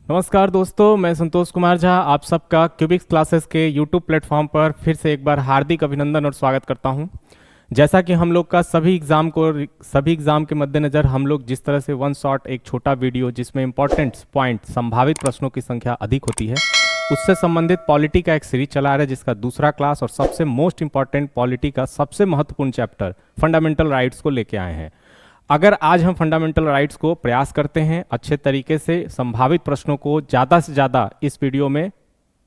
नमस्कार दोस्तों, मैं संतोष कुमार झा आप सबका क्यूबिक्स क्लासेस के यूट्यूब प्लेटफॉर्म पर फिर से एक बार हार्दिक अभिनंदन और स्वागत करता हूं। जैसा कि हम लोग का सभी एग्ज़ाम के मद्देनज़र हम लोग जिस तरह से वन शॉट एक छोटा वीडियो जिसमें इंपॉर्टेंट पॉइंट संभावित प्रश्नों की संख्या अधिक होती है उससे संबंधित पॉलिटी का एक सीरीज चला रहा है, जिसका दूसरा क्लास और सबसे मोस्ट इंपॉर्टेंट पॉलिटी का सबसे महत्वपूर्ण चैप्टर फंडामेंटल राइट्स को लेके आए हैं। अगर आज हम फंडामेंटल राइट्स को प्रयास करते हैं अच्छे तरीके से संभावित प्रश्नों को ज़्यादा से ज़्यादा इस वीडियो में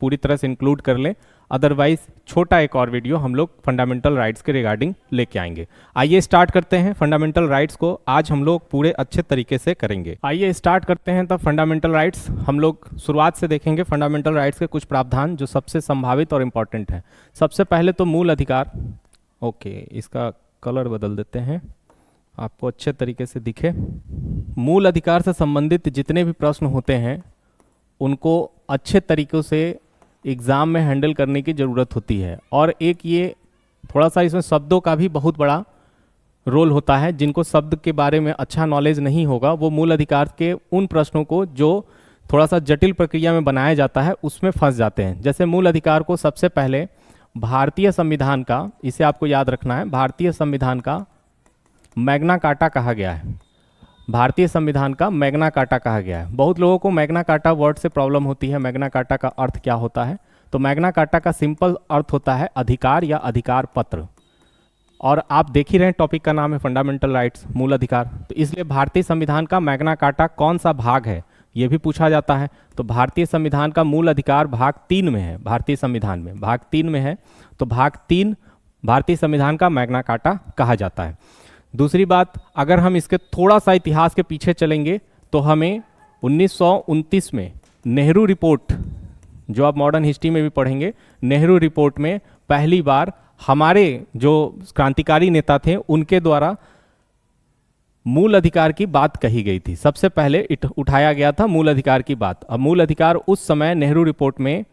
पूरी तरह से इंक्लूड कर लें, अदरवाइज छोटा एक और वीडियो हम लोग फंडामेंटल राइट्स के रिगार्डिंग लेके आएंगे। आइए स्टार्ट करते हैं। फंडामेंटल राइट्स को आज हम लोग पूरे अच्छे तरीके से करेंगे। आइए स्टार्ट करते हैं। तब फंडामेंटल राइट्स हम लोग शुरुआत से देखेंगे। फंडामेंटल राइट्स के कुछ प्रावधान जो सबसे संभावित और इम्पॉर्टेंट हैं। सबसे पहले तो मूल अधिकार। ओके, इसका कलर बदल देते हैं आपको अच्छे तरीके से दिखे। मूल अधिकार से संबंधित जितने भी प्रश्न होते हैं उनको अच्छे तरीक़ों से एग्ज़ाम में हैंडल करने की ज़रूरत होती है। और एक ये थोड़ा सा इसमें शब्दों का भी बहुत बड़ा रोल होता है। जिनको शब्द के बारे में अच्छा नॉलेज नहीं होगा वो मूल अधिकार के उन प्रश्नों को जो थोड़ा सा जटिल प्रक्रिया में बनाया जाता है उसमें फंस जाते हैं। जैसे मूल अधिकार को सबसे पहले भारतीय संविधान का, इसे आपको याद रखना है, भारतीय संविधान का मैग्ना कार्टा कहा गया है। भारतीय संविधान का मैग्ना कार्टा कहा गया है। बहुत लोगों को मैग्ना कार्टा वर्ड से प्रॉब्लम होती है। मैग्ना कार्टा का अर्थ क्या होता है? तो मैग्ना कार्टा का सिंपल अर्थ होता है अधिकार या अधिकार पत्र। और आप देख ही रहे हैं टॉपिक का नाम है फंडामेंटल राइट्स, मूल अधिकार। तो इसलिए भारतीय संविधान का मैग्ना कार्टा कौन सा भाग है ये भी पूछा जाता है। तो भारतीय संविधान का मूल अधिकार भाग 3 में है। भारतीय संविधान में भाग 3 में है, तो भाग 3 भारतीय संविधान का मैग्ना कार्टा कहा जाता है। दूसरी बात, अगर हम इसके थोड़ा सा इतिहास के पीछे चलेंगे तो हमें 1929 में नेहरू रिपोर्ट, जो आप मॉडर्न हिस्ट्री में भी पढ़ेंगे, नेहरू रिपोर्ट में पहली बार हमारे जो क्रांतिकारी नेता थे उनके द्वारा मूल अधिकार की बात कही गई थी। सबसे पहले उठाया गया था मूल अधिकार की बात। अब मूल अधिकार उस समय नेहरू रिपोर्ट में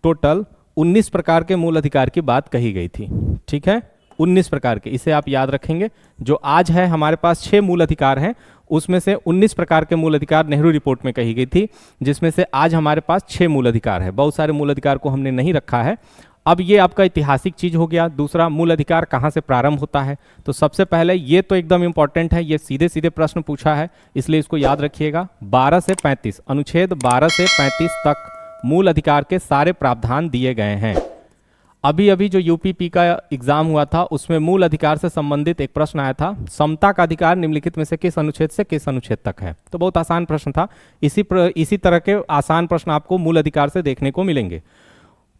टोटल 19 प्रकार के मूल अधिकार की बात कही गई थी। ठीक है, 19 प्रकार के, इसे आप याद रखेंगे। जो आज है हमारे पास 6 मूल अधिकार हैं, उसमें से 19 प्रकार के मूल अधिकार नेहरू रिपोर्ट में कही गई थी, जिसमें से आज हमारे पास 6 मूल अधिकार है। बहुत सारे मूल अधिकार को हमने नहीं रखा है। अब ये आपका ऐतिहासिक चीज हो गया। दूसरा, मूल अधिकार कहाँ से प्रारंभ होता है? तो सबसे पहले ये तो एकदम इंपॉर्टेंट है, ये सीधे सीधे प्रश्न पूछा है, इसलिए इसको याद रखिएगा। 12 से 35, अनुच्छेद 12 से 35 तक मूल अधिकार के सारे प्रावधान दिए गए हैं। अभी अभी जो यूपीपी का एग्जाम हुआ था उसमें मूल अधिकार से संबंधित एक प्रश्न आया था, समता का अधिकार निम्नलिखित में से किस अनुच्छेद से किस अनुच्छेद तक है? तो बहुत आसान प्रश्न था। इसी तरह के आसान प्रश्न आपको मूल अधिकार से देखने को मिलेंगे।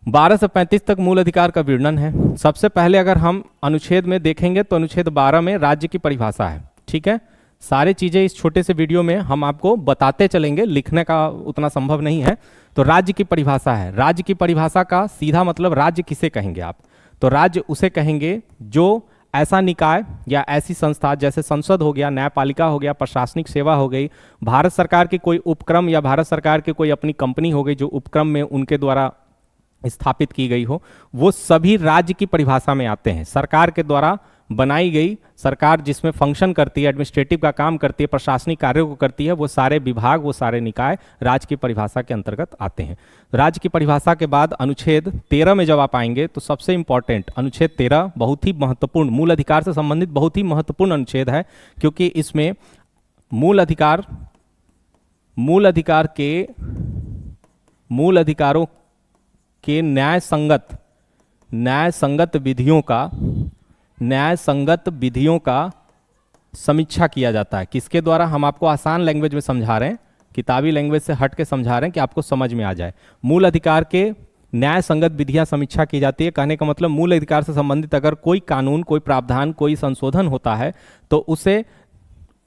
12 से 35 तक मूल अधिकार का वर्णन है। सबसे पहले अगर हम अनुच्छेद में देखेंगे तो अनुच्छेद 12 में राज्य की परिभाषा है। ठीक है, सारी चीज़ें इस छोटे से वीडियो में हम आपको बताते चलेंगे, लिखने का उतना संभव नहीं है। तो राज्य की परिभाषा है। राज्य की परिभाषा का सीधा मतलब राज्य किसे कहेंगे आप? तो राज्य उसे कहेंगे जो ऐसा निकाय या ऐसी संस्था, जैसे संसद हो गया, न्यायपालिका हो गया, प्रशासनिक सेवा हो गई, भारत सरकार की कोई उपक्रम या भारत सरकार की कोई अपनी कंपनी हो गई जो उपक्रम में उनके द्वारा स्थापित की गई हो, वो सभी राज्य की परिभाषा में आते हैं। सरकार के द्वारा बनाई गई, सरकार जिसमें फंक्शन करती है, एडमिनिस्ट्रेटिव का काम करती है, प्रशासनिक कार्यों को करती है, वो सारे विभाग, वो सारे निकाय राज्य की परिभाषा के अंतर्गत आते हैं। राज्य की परिभाषा के बाद अनुच्छेद 13 में जब आप आएंगे तो सबसे इंपॉर्टेंट अनुच्छेद 13 बहुत ही महत्वपूर्ण, मूल अधिकार से संबंधित बहुत ही महत्वपूर्ण अनुच्छेद है, क्योंकि इसमें मूल अधिकारों के न्याय संगत विधियों का समीक्षा किया जाता है। किसके द्वारा? हम आपको आसान लैंग्वेज में समझा रहे हैं, किताबी लैंग्वेज से हट के समझा रहे हैं कि आपको समझ में आ जाए। मूल अधिकार के न्याय संगत विधियां समीक्षा की जाती है। कहने का मतलब मूल अधिकार से संबंधित अगर कोई कानून, कोई प्रावधान, कोई संशोधन होता है तो उसे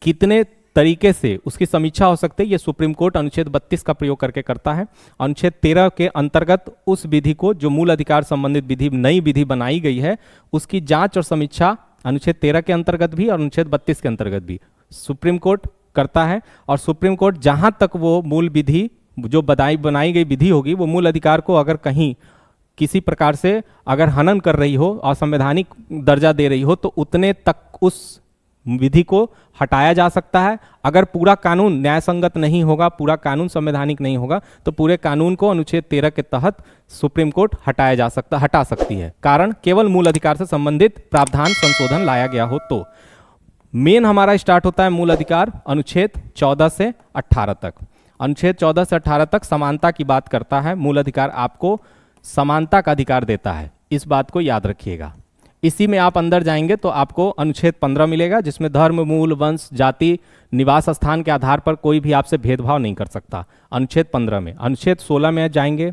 कितने तरीके से उसकी समीक्षा हो सकती है, ये सुप्रीम कोर्ट अनुच्छेद 32 का प्रयोग करके करता है। अनुच्छेद 13 के अंतर्गत उस विधि को, जो मूल अधिकार संबंधित विधि, नई विधि बनाई गई है, उसकी जांच और समीक्षा अनुच्छेद 13 के अंतर्गत भी और अनुच्छेद 32 के अंतर्गत भी सुप्रीम कोर्ट करता है। और सुप्रीम कोर्ट जहां तक वो मूल विधि, जो बनाई गई विधि होगी, वो मूल अधिकार को अगर कहीं किसी प्रकार से अगर हनन कर रही हो, असंवैधानिक दर्जा दे रही हो, तो उतने तक उस विधि को हटाया जा सकता है। अगर पूरा कानून न्याय संगत नहीं होगा, पूरा कानून संवैधानिक नहीं होगा, तो पूरे कानून को अनुच्छेद 13 के तहत सुप्रीम कोर्ट हटा सकती है। कारण केवल मूल अधिकार से संबंधित प्रावधान संशोधन लाया गया हो तो। मेन हमारा स्टार्ट होता है मूल अधिकार अनुच्छेद 14 से 18 तक। अनुच्छेद 14 से 18 तक समानता की बात करता है। मूल अधिकार आपको समानता का अधिकार देता है, इस बात को याद रखिएगा। इसी में आप अंदर जाएंगे तो आपको अनुच्छेद 15 मिलेगा, जिसमें धर्म, मूल, वंश, जाति, निवास स्थान के आधार पर कोई भी आपसे भेदभाव नहीं कर सकता, अनुच्छेद 15 में। अनुच्छेद 16 में जाएंगे,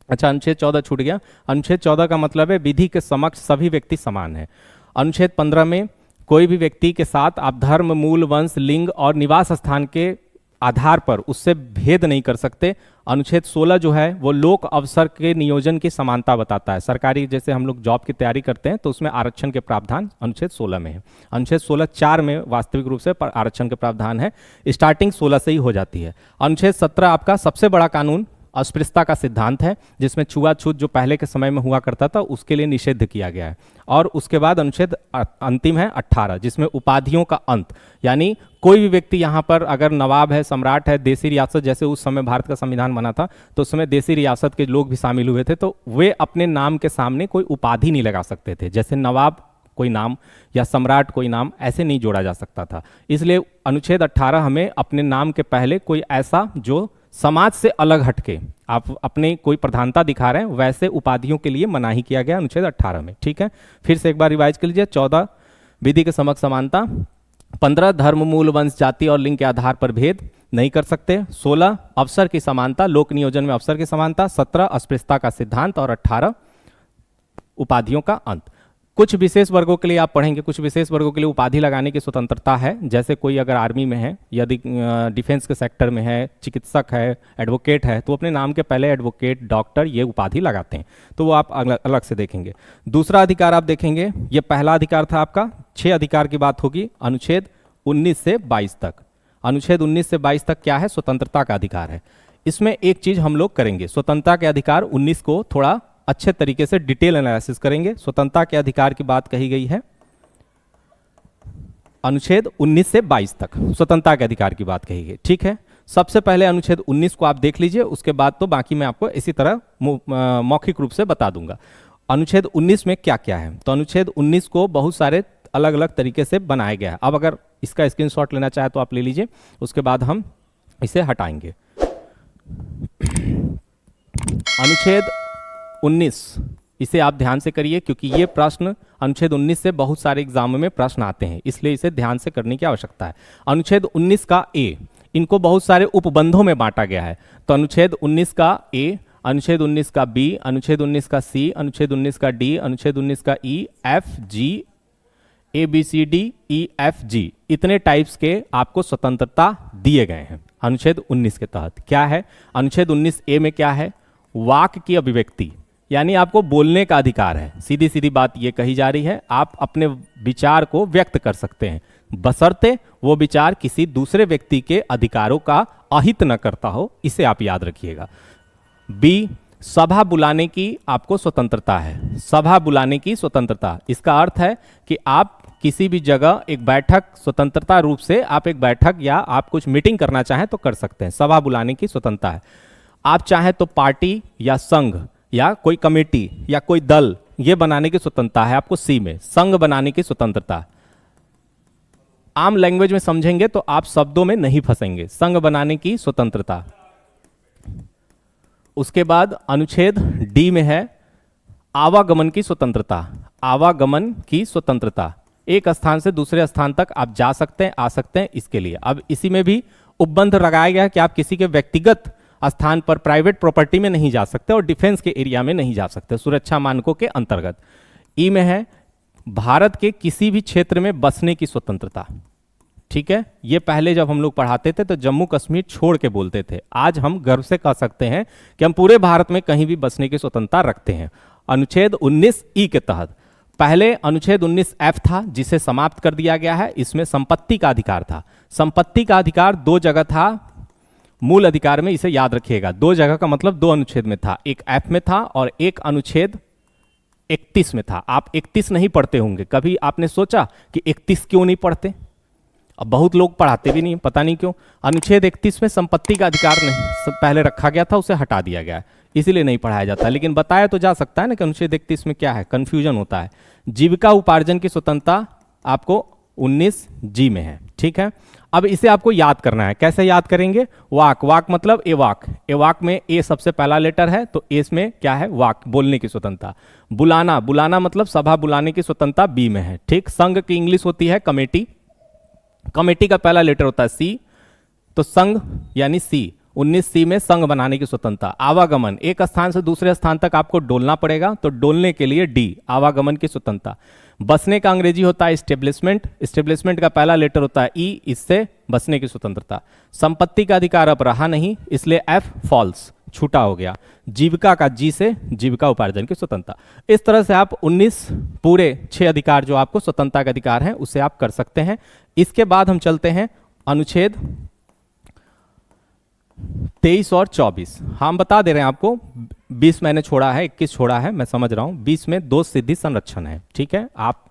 अच्छा अनुच्छेद 14 छूट गया। अनुच्छेद 14 का मतलब है विधि के समक्ष सभी व्यक्ति समान है। अनुच्छेद 15 में कोई भी व्यक्ति के साथ आप धर्म, मूल, वंश, लिंग और निवास स्थान के आधार पर उससे भेद नहीं कर सकते। अनुच्छेद 16 जो है वो लोक अवसर के नियोजन की समानता बताता है। सरकारी जैसे हम लोग जॉब की तैयारी करते हैं तो उसमें आरक्षण के प्रावधान अनुच्छेद 16 में है। अनुच्छेद 16 4 में वास्तविक रूप से आरक्षण के प्रावधान है, स्टार्टिंग 16 से ही हो जाती है। अनुच्छेद 17 आपका सबसे बड़ा कानून अस्पृश्यता का सिद्धांत है, जिसमें छुआछूत जो पहले के समय में हुआ करता था उसके लिए निषेध किया गया है। और उसके बाद अनुच्छेद अंतिम है 18, जिसमें उपाधियों का अंत, यानी कोई भी व्यक्ति यहाँ पर अगर नवाब है, सम्राट है, देसी रियासत, जैसे उस समय भारत का संविधान बना था तो उस समय देसी रियासत के लोग भी शामिल हुए थे, तो वे अपने नाम के सामने कोई उपाधि नहीं लगा सकते थे। जैसे नवाब कोई नाम या सम्राट कोई नाम ऐसे नहीं जोड़ा जा सकता था। इसलिए अनुच्छेद 18 हमें अपने नाम के पहले कोई ऐसा जो समाज से अलग हटके आप अपने कोई प्रधानता दिखा रहे हैं वैसे उपाधियों के लिए मनाही किया गया अनुच्छेद 18 में। ठीक है, फिर से एक बार रिवाइज कर लीजिए। 14 विधि के समक्ष समानता, 15 धर्म, मूल, वंश, जाति और लिंग के आधार पर भेद नहीं कर सकते, 16 अवसर की समानता, लोक नियोजन में अवसर की समानता, 17 अस्पृश्यता का सिद्धांत और 18 उपाधियों का अंत। कुछ विशेष वर्गों के लिए आप पढ़ेंगे, कुछ विशेष वर्गों के लिए उपाधि लगाने की स्वतंत्रता है। जैसे कोई अगर आर्मी में है, यदि डिफेंस के सेक्टर में है, चिकित्सक है, एडवोकेट है, तो अपने नाम के पहले एडवोकेट, डॉक्टर ये उपाधि लगाते हैं, तो वो आप अलग से देखेंगे। दूसरा अधिकार आप देखेंगे, ये पहला अधिकार था आपका। 6 अधिकार की बात होगी अनुच्छेद 19 से 22 तक। अनुच्छेद 19 से 22 तक क्या है? स्वतंत्रता का अधिकार है। इसमें एक चीज हम लोग करेंगे, स्वतंत्रता के अधिकार 19 को थोड़ा अच्छे तरीके से डिटेल एनालिसिस करेंगे। स्वतंत्रता के अधिकार की बात कही गई है अनुच्छेद 19 से 22 तक, स्वतंत्रता के अधिकार की बात कही गई। ठीक है, सबसे पहले अनुच्छेद 19 को आप देख लीजिए, उसके बाद तो बाकी मैं आपको इसी तरह मौखिक रूप से बता दूंगा। अनुच्छेद 19 में क्या क्या है? तो अनुच्छेद 19 को बहुत सारे अलग अलग तरीके से बनाया गया है। अब अगर इसका स्क्रीनशॉट लेना चाहे तो आप ले लीजिए, उसके बाद हम इसे हटाएंगे। अनुच्छेद 19, इसे आप ध्यान से करिए क्योंकि ये प्रश्न अनुच्छेद 19 से बहुत सारे एग्जाम में प्रश्न आते हैं, इसलिए इसे ध्यान से करने की आवश्यकता है। अनुच्छेद 19 का ए, इनको बहुत सारे उपबंधों में बांटा गया है। तो अनुच्छेद 19 का ए, अनुच्छेद 19 का बी, अनुच्छेद 19 का सी, अनुच्छेद 19 का डी, अनुच्छेद 19 का E, F, G, A B C D, E F G, इतने टाइप्स के आपको स्वतंत्रता दिए गए हैं अनुच्छेद 19 के तहत। क्या है अनुच्छेद 19 ए में? क्या है? वाक की अभिव्यक्ति, यानी आपको बोलने का अधिकार है। सीधी सीधी बात ये कही जा रही है, आप अपने विचार को व्यक्त कर सकते हैं, बशर्ते वो विचार किसी दूसरे व्यक्ति के अधिकारों का अहित न करता हो, इसे आप याद रखिएगा। बी, सभा बुलाने की आपको स्वतंत्रता है। सभा बुलाने की स्वतंत्रता, इसका अर्थ है कि आप किसी भी जगह एक बैठक, स्वतंत्रता रूप से आप एक बैठक या आप कुछ मीटिंग करना चाहें तो कर सकते हैं, सभा बुलाने की स्वतंत्रता है। आप चाहें तो पार्टी या संघ या कोई कमेटी या कोई दल ये बनाने की स्वतंत्रता है आपको। सी में संघ बनाने की स्वतंत्रता। आम लैंग्वेज में समझेंगे तो आप शब्दों में नहीं फंसेंगे, संघ बनाने की स्वतंत्रता। उसके बाद अनुच्छेद डी में है आवागमन की स्वतंत्रता। आवागमन की स्वतंत्रता, एक स्थान से दूसरे स्थान तक आप जा सकते हैं, आ सकते हैं, इसके लिए। अब इसी में भी उपबंध लगाया गया है कि आप किसी के व्यक्तिगत स्थान पर, प्राइवेट प्रॉपर्टी में नहीं जा सकते और डिफेंस के एरिया में नहीं जा सकते, सुरक्षा मानकों के अंतर्गत। ई में है भारत के किसी भी क्षेत्र में बसने की स्वतंत्रता। ठीक है, ये पहले जब हम लोग पढ़ाते थे तो जम्मू कश्मीर छोड़ के बोलते थे, आज हम गर्व से कह सकते हैं कि हम पूरे भारत में कहीं भी बसने की स्वतंत्रता रखते हैं अनुच्छेद 19 ई के तहत। पहले अनुच्छेद 19 एफ था जिसे समाप्त कर दिया गया है, इसमें संपत्ति का अधिकार था। संपत्ति का अधिकार 2 जगह था मूल अधिकार में, इसे याद रखिएगा। 2 जगह का मतलब 2 अनुच्छेद में था, एक एफ में था और एक अनुच्छेद 31 में था। आप 31 नहीं पढ़ते होंगे, कभी आपने सोचा कि 31 क्यों नहीं पढ़ते? अब बहुत लोग पढ़ाते भी नहीं, पता नहीं क्यों। अनुच्छेद 31 में संपत्ति का अधिकार नहीं पहले रखा गया था, उसे हटा दिया गया है, इसीलिए नहीं पढ़ाया जाता। लेकिन बताया तो जा सकता है ना कि अनुच्छेद 31 में क्या है, कंफ्यूजन होता है। जीविका उपार्जन की स्वतंत्रता आपको 19 जी में है, ठीक है। अब इसे आपको याद करना है, कैसे याद करेंगे? वाक, वाक मतलब ए वाक, ए वाक में ए सबसे पहला लेटर है, तो ए में क्या है? वाक, बोलने की स्वतंत्रता। बुलाना, बुलाना मतलब सभा बुलाने की स्वतंत्रता बी में है, ठीक। संघ की इंग्लिश होती है कमेटी, कमेटी का पहला लेटर होता है सी, तो संघ यानी सी, 19 सी में संघ बनाने की स्वतंत्रता। आवागमन, एक स्थान से दूसरे स्थान तक आपको डोलना पड़ेगा, तो डोलने के लिए डी, आवागमन की स्वतंत्रता। बसने का अंग्रेजी होता है इस्टेब्लिशमेंट, इस्टेब्लिशमेंट का पहला लेटर होता है ई, इससे बसने की स्वतंत्रता। संपत्ति का अधिकार अब रहा नहीं, इसलिए एफ फॉल्स, छूटा हो गया। जीविका का जी से जीविका उपार्जन की स्वतंत्रता। इस तरह से आप 19 पूरे 6 अधिकार जो आपको स्वतंत्रता के अधिकार हैं उसे आप कर सकते हैं। इसके बाद हम चलते हैं अनुच्छेद 23 और 24। हम बता दे रहे हैं आपको, 20 मैंने छोड़ा है, 21 छोड़ा है, मैं समझ रहा हूं। 20 में दोष सिद्धि संरक्षण है, ठीक है। आप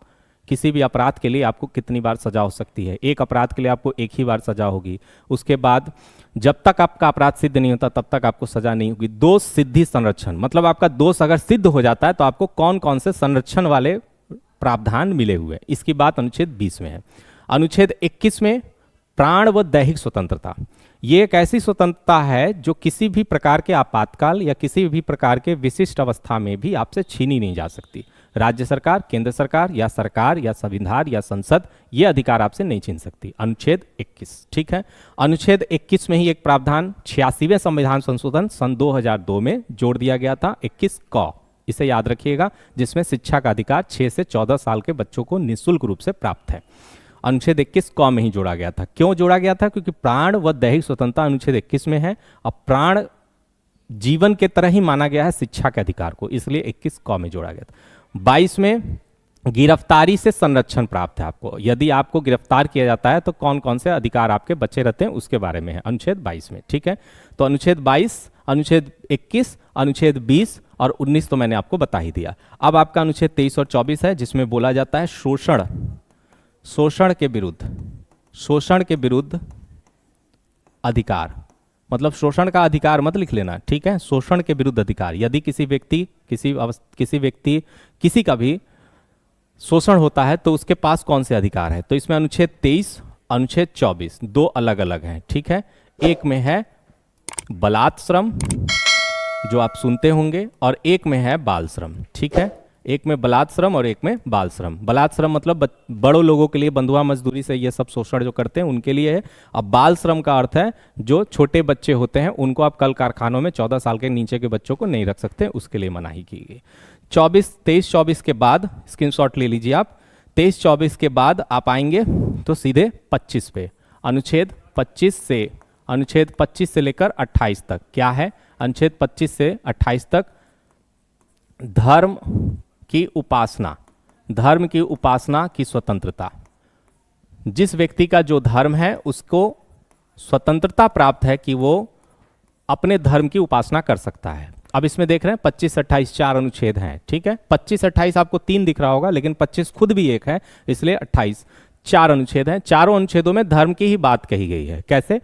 किसी भी अपराध के लिए आपको कितनी बार सजा हो सकती है? एक अपराध के लिए आपको एक ही बार सजा होगी, उसके बाद जब तक आपका अपराध सिद्ध नहीं होता तब तक आपको सजा नहीं होगी। दोष सिद्धि संरक्षण मतलब आपका दोष अगर सिद्ध हो जाता है तो आपको कौन कौन से संरक्षण वाले प्रावधान मिले हुए, इसकी बात अनुच्छेद 20 में है। अनुच्छेद 21 में प्राण व दैहिक स्वतंत्रता, ये एक ऐसी स्वतंत्रता है जो किसी भी प्रकार के आपातकाल या किसी भी प्रकार के विशिष्ट अवस्था में भी आपसे छीनी नहीं जा सकती। राज्य सरकार, केंद्र सरकार या संविधान या संसद ये अधिकार आपसे नहीं छीन सकती। अनुच्छेद 21, ठीक है। अनुच्छेद 21 में ही एक प्रावधान 86वें संविधान संशोधन सन 2002 में जोड़ दिया गया था, 21 क, इसे याद रखिएगा, जिसमें शिक्षा का अधिकार 6 से 14 साल के बच्चों को निःशुल्क रूप से प्राप्त है। अनुच्छेद 21 क में ही जोड़ा गया था। क्यों जोड़ा गया था? क्योंकि प्राण व दैहिक स्वतंत्रता अनुच्छेद 21 में है, और प्राण जीवन के तरह ही माना गया है शिक्षा के अधिकार को, इसलिए 21 क में जोड़ा गया था। 22 में गिरफ्तारी से संरक्षण प्राप्त है आपको, यदि आपको गिरफ्तार किया जाता है तो कौन कौन से अधिकार आपके बचे रहते हैं उसके बारे में है अनुच्छेद 22 में, ठीक है। तो अनुच्छेद 22, अनुच्छेद 21, अनुच्छेद 20 और 19 तो मैंने आपको बता ही दिया। अब आपका अनुच्छेद 23 और 24 है, जिसमें बोला जाता है शोषण, शोषण के विरुद्ध अधिकार, मतलब शोषण का अधिकार मत लिख लेना, ठीक है। शोषण के विरुद्ध अधिकार, यदि किसी व्यक्ति किसी का भी शोषण होता है तो उसके पास कौन से अधिकार है? तो इसमें अनुच्छेद 23, अनुच्छेद 24 दो अलग अलग हैं, ठीक है। एक में है बलात् श्रम जो आप सुनते होंगे, और एक में है बाल श्रम, ठीक है। एक में बलात् श्रम और एक में बाल श्रम। बलात् श्रम मतलब बड़ों लोगों के लिए, बंधुआ मजदूरी से ये सब शोषण जो करते हैं उनके लिए है। अब बाल श्रम का अर्थ है जो छोटे बच्चे होते हैं उनको आप कल कारखानों में 14 साल के नीचे के बच्चों को नहीं रख सकते, उसके लिए मनाही की गई। 23-24 के बाद स्क्रीनशॉट ले लीजिए आप। 23-24 के बाद आप आएंगे तो सीधे 25 पे, अनुच्छेद 25 से लेकर 28 तक क्या है? अनुच्छेद 25 से 28 तक धर्म की उपासना की स्वतंत्रता। जिस व्यक्ति का जो धर्म है उसको स्वतंत्रता प्राप्त है कि वो अपने धर्म की उपासना कर सकता है। अब इसमें देख रहे हैं 25-28 4 अनुच्छेद हैं, ठीक है। 25-28 आपको 3 दिख रहा होगा, लेकिन 25 खुद भी एक है, इसलिए 28 4 अनुच्छेद हैं। चारों अनुच्छेदों में धर्म की ही बात कही गई है। कैसे?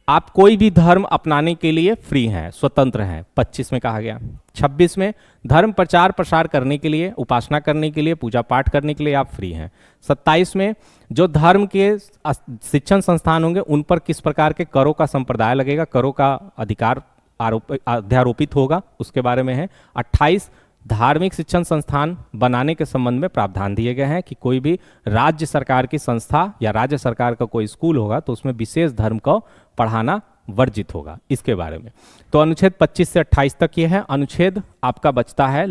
आप कोई भी धर्म अपनाने के लिए फ्री हैं, स्वतंत्र हैं, 25 में कहा गया। 26 में धर्म प्रचार प्रसार करने के लिए, उपासना करने के लिए, पूजा पाठ करने के लिए आप फ्री हैं। 27 में जो धर्म के शिक्षण संस्थान होंगे उन पर किस प्रकार के करों का संप्रदाय लगेगा, करों का अधिकार अध्यारोपित होगा, उसके बारे में है। 28 धार्मिक शिक्षण संस्थान बनाने के संबंध में प्रावधान दिए गए हैं कि कोई भी राज्य सरकार की संस्था या राज्य सरकार का कोई स्कूल होगा तो उसमें विशेष धर्म को पढ़ाना वर्जित होगा, इसके बारे में। तो अनुच्छेद 25 से 28 तक ये है। अनुच्छेद आपका बचता है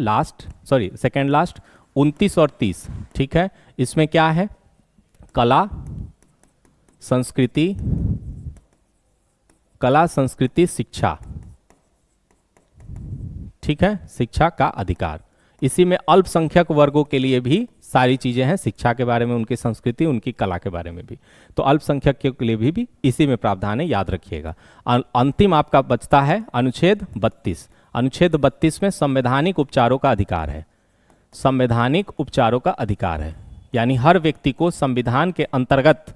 सेकेंड लास्ट 29 और 30, ठीक है। इसमें क्या है? कला संस्कृति शिक्षा, ठीक है, शिक्षा का अधिकार। इसी में अल्पसंख्यक वर्गों के लिए भी सारी चीजें हैं, शिक्षा के बारे में, उनकी संस्कृति, उनकी कला के बारे में भी। तो अल्पसंख्यक के लिए भी इसी में प्रावधान है, याद रखिएगा। अंतिम आपका बचता है अनुच्छेद 32। अनुच्छेद 32 में संवैधानिक उपचारों का अधिकार है। संवैधानिक उपचारों का अधिकार है, यानी हर व्यक्ति को संविधान के अंतर्गत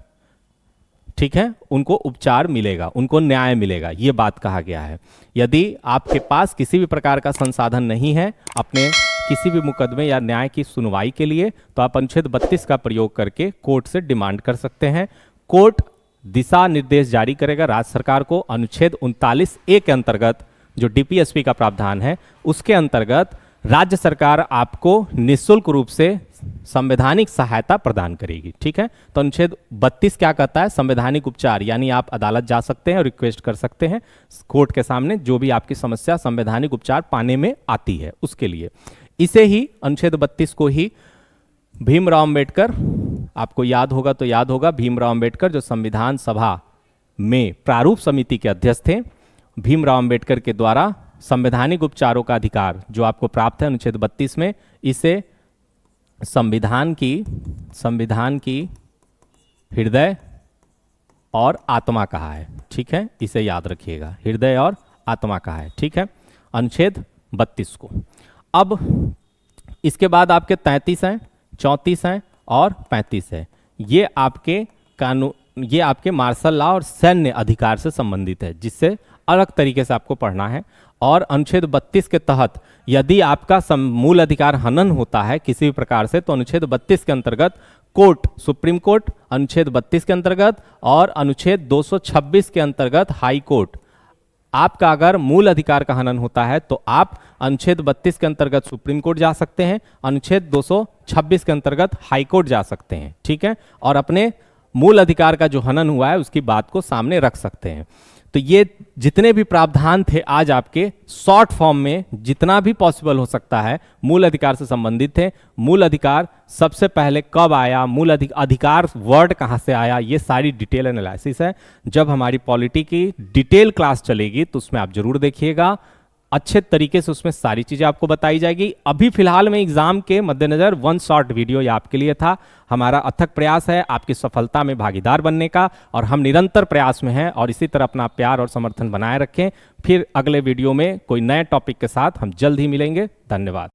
ठीक है, उनको उपचार मिलेगा, उनको न्याय मिलेगा, ये बात कहा गया है। यदि आपके पास किसी भी प्रकार का संसाधन नहीं है अपने किसी भी मुकदमे या न्याय की सुनवाई के लिए, तो आप अनुच्छेद 32 का प्रयोग करके कोर्ट से डिमांड कर सकते हैं। कोर्ट दिशा निर्देश जारी करेगा राज्य सरकार को। अनुच्छेद 39A के अंतर्गत जो डीपीएसपी का प्रावधान है, उसके अंतर्गत राज्य सरकार आपको निःशुल्क रूप से संवैधानिक सहायता प्रदान करेगी। ठीक है, तो अनुच्छेद 32 क्या कहता है? संवैधानिक उपचार, यानी आप अदालत जा सकते हैं और रिक्वेस्ट कर सकते हैं कोर्ट के सामने जो भी आपकी समस्या संवैधानिक उपचार पाने में आती है उसके लिए। इसे ही अनुच्छेद 32 को ही भीमराव अंबेडकर, आपको याद होगा तो याद होगा, भीमराव अंबेडकर जो संविधान सभा में प्रारूप समिति के अध्यक्ष थे, भीमराव अंबेडकर के द्वारा संवैधानिक उपचारों का अधिकार जो आपको प्राप्त है अनुच्छेद 32 में, इसे संविधान की हृदय और आत्मा कहा है। ठीक है, इसे याद रखिएगा, हृदय और आत्मा कहा है। ठीक है, अनुच्छेद 32 को। अब इसके बाद आपके 33 हैं, 34 हैं और 35 है। ये आपके कानून, ये आपके मार्शल लॉ और सैन्य अधिकार से संबंधित है, जिससे अलग तरीके से आपको पढ़ना है। और अनुच्छेद 32 के तहत यदि आपका मूल अधिकार हनन होता है किसी भी प्रकार से, तो अनुच्छेद 32 के अंतर्गत कोर्ट, सुप्रीम कोर्ट अनुच्छेद 32 के अंतर्गत और अनुच्छेद 226 के अंतर्गत हाई कोर्ट, आपका अगर मूल अधिकार का हनन होता है तो आप अनुच्छेद 32 के अंतर्गत सुप्रीम कोर्ट जा सकते हैं, अनुच्छेद 226 के अंतर्गत हाई कोर्ट जा सकते हैं। ठीक है, और अपने मूल अधिकार का जो हनन हुआ है उसकी बात को सामने रख सकते हैं। तो ये जितने भी प्रावधान थे आज आपके शॉर्ट फॉर्म में जितना भी पॉसिबल हो सकता है मूल अधिकार से संबंधित थे। मूल अधिकार सबसे पहले कब आया, मूल अधिकार वर्ड कहाँ से आया, ये सारी डिटेल एनालिसिस है। जब हमारी पॉलिटी की डिटेल क्लास चलेगी तो उसमें आप जरूर देखिएगा, अच्छे तरीके से उसमें सारी चीजें आपको बताई जाएगी। अभी फिलहाल में एग्जाम के मद्देनजर वन शॉर्ट वीडियो ये आपके लिए था। हमारा अथक प्रयास है आपकी सफलता में भागीदार बनने का, और हम निरंतर प्रयास में हैं, और इसी तरह अपना प्यार और समर्थन बनाए रखें। फिर अगले वीडियो में कोई नए टॉपिक के साथ हम जल्द ही मिलेंगे। धन्यवाद।